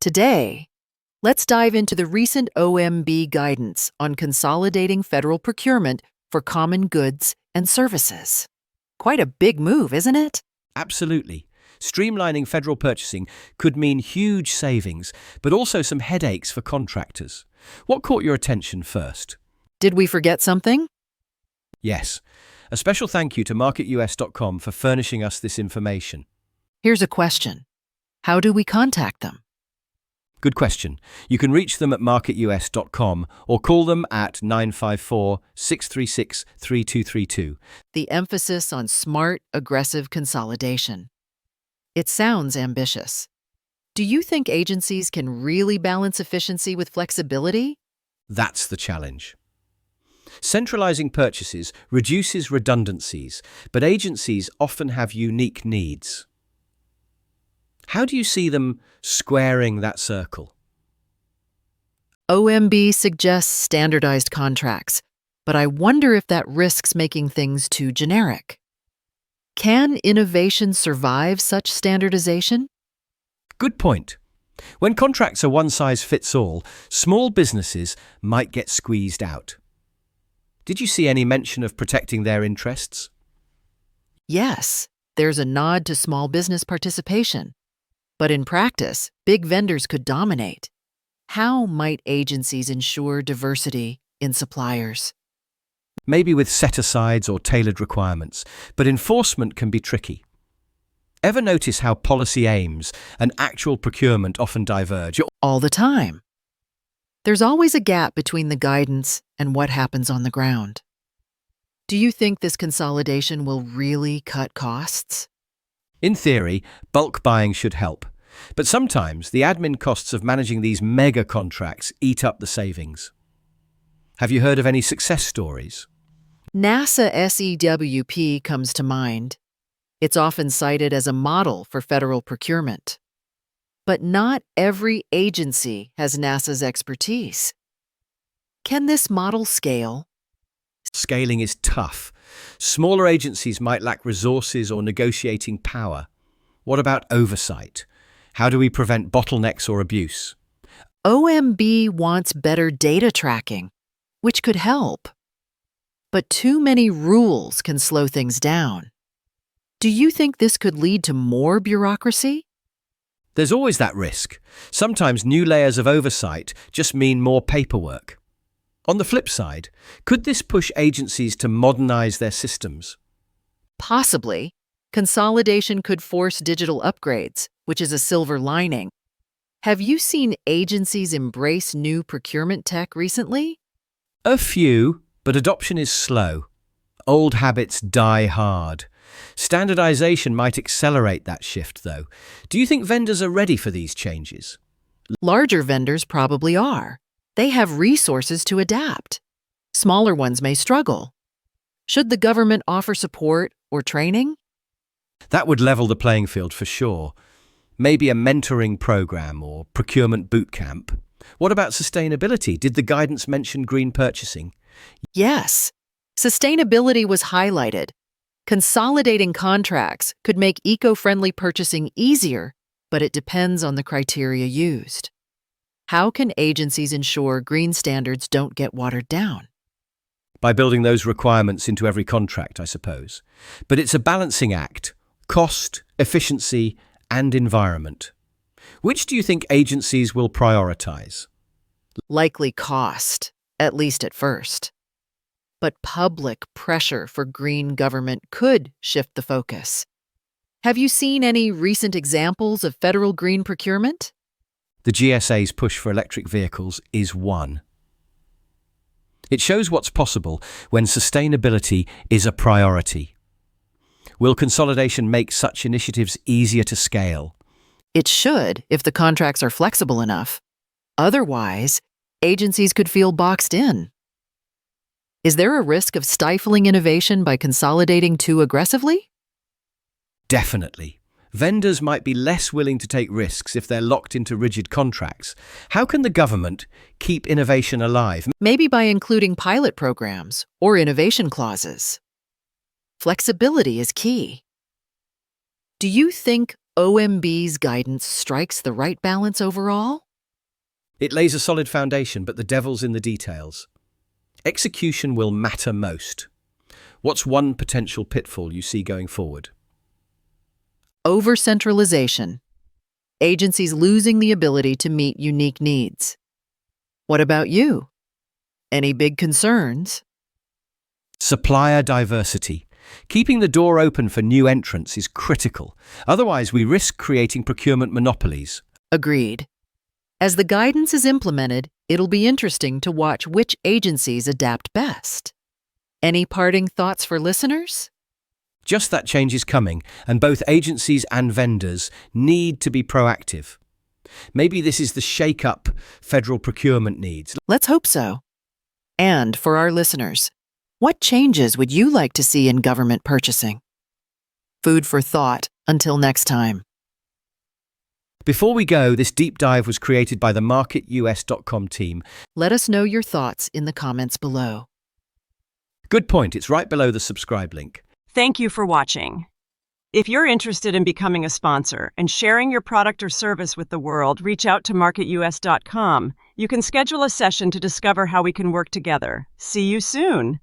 Today, let's dive into the recent OMB guidance on consolidating federal procurement for common goods and services. Quite a big move, isn't it? Absolutely. Streamlining federal purchasing could mean huge savings, but also some headaches for contractors. What caught your attention first? Did we forget something? Yes. A special thank you to marketus.com for furnishing us this information. Here's a question. How do we contact them? Good question. You can reach them at marketus.com or call them at 954-636-3232. The emphasis on smart, aggressive consolidation. It sounds ambitious. Do you think agencies can really balance efficiency with flexibility? That's the challenge. Centralizing purchases reduces redundancies, but agencies often have unique needs. How do you see them squaring that circle? OMB suggests standardized contracts, but I wonder if that risks making things too generic. Can innovation survive such standardization? Good point. When contracts are one size fits all, small businesses might get squeezed out. Did you see any mention of protecting their interests? Yes, there's a nod to small business participation. But in practice, big vendors could dominate. How might agencies ensure diversity in suppliers? Maybe with set-asides or tailored requirements, but enforcement can be tricky. Ever notice how policy aims and actual procurement often diverge? All the time. There's always a gap between the guidance and what happens on the ground. Do you think this consolidation will really cut costs? In theory, bulk buying should help, but sometimes the admin costs of managing these mega contracts eat up the savings. Have you heard of any success stories? NASA SEWP comes to mind. It's often cited as a model for federal procurement. But not every agency has NASA's expertise. Can this model scale? Scaling is tough. Smaller agencies might lack resources or negotiating power. What about oversight? How do we prevent bottlenecks or abuse? OMB wants better data tracking, which could help. But too many rules can slow things down. Do you think this could lead to more bureaucracy? There's always that risk. Sometimes new layers of oversight just mean more paperwork. On the flip side, could this push agencies to modernize their systems? Possibly. Consolidation could force digital upgrades, which is a silver lining. Have you seen agencies embrace new procurement tech recently? A few, but adoption is slow. Old habits die hard. Standardization might accelerate that shift, though. Do you think vendors are ready for these changes? Larger vendors probably are. They have resources to adapt. Smaller ones may struggle. Should the government offer support or training? That would level the playing field for sure. Maybe a mentoring program or procurement boot camp. What about sustainability? Did the guidance mention green purchasing? Yes. Sustainability was highlighted. Consolidating contracts could make eco-friendly purchasing easier, but it depends on the criteria used. How can agencies ensure green standards don't get watered down? By building those requirements into every contract, I suppose. But it's a balancing act. Cost, efficiency, and environment. Which do you think agencies will prioritize? Likely cost, at least at first. But public pressure for green government could shift the focus. Have you seen any recent examples of federal green procurement? The GSA's push for electric vehicles is one. It shows what's possible when sustainability is a priority. Will consolidation make such initiatives easier to scale? It should, if the contracts are flexible enough. Otherwise, agencies could feel boxed in. Is there a risk of stifling innovation by consolidating too aggressively? Definitely. Vendors might be less willing to take risks if they're locked into rigid contracts. How can the government keep innovation alive? Maybe by including pilot programs or innovation clauses. Flexibility is key. Do you think OMB's guidance strikes the right balance overall? It lays a solid foundation, but the devil's in the details. Execution will matter most. What's one potential pitfall you see going forward? Over-centralization. Agencies losing the ability to meet unique needs. What about you? Any big concerns? Supplier diversity. Keeping the door open for new entrants is critical. Otherwise, we risk creating procurement monopolies. Agreed. As the guidance is implemented, it'll be interesting to watch which agencies adapt best. Any parting thoughts for listeners? Just that change is coming, and both agencies and vendors need to be proactive. Maybe this is the shake-up federal procurement needs. Let's hope so. And for our listeners, what changes would you like to see in government purchasing? Food for thought until next time. Before we go, this deep dive was created by the MarketUS.com team. Let us know your thoughts in the comments below. Good point, it's right below the subscribe link. Thank you for watching. If you're interested in becoming a sponsor and sharing your product or service with the world, reach out to MarketUS.com. You can schedule a session to discover how we can work together. See you soon.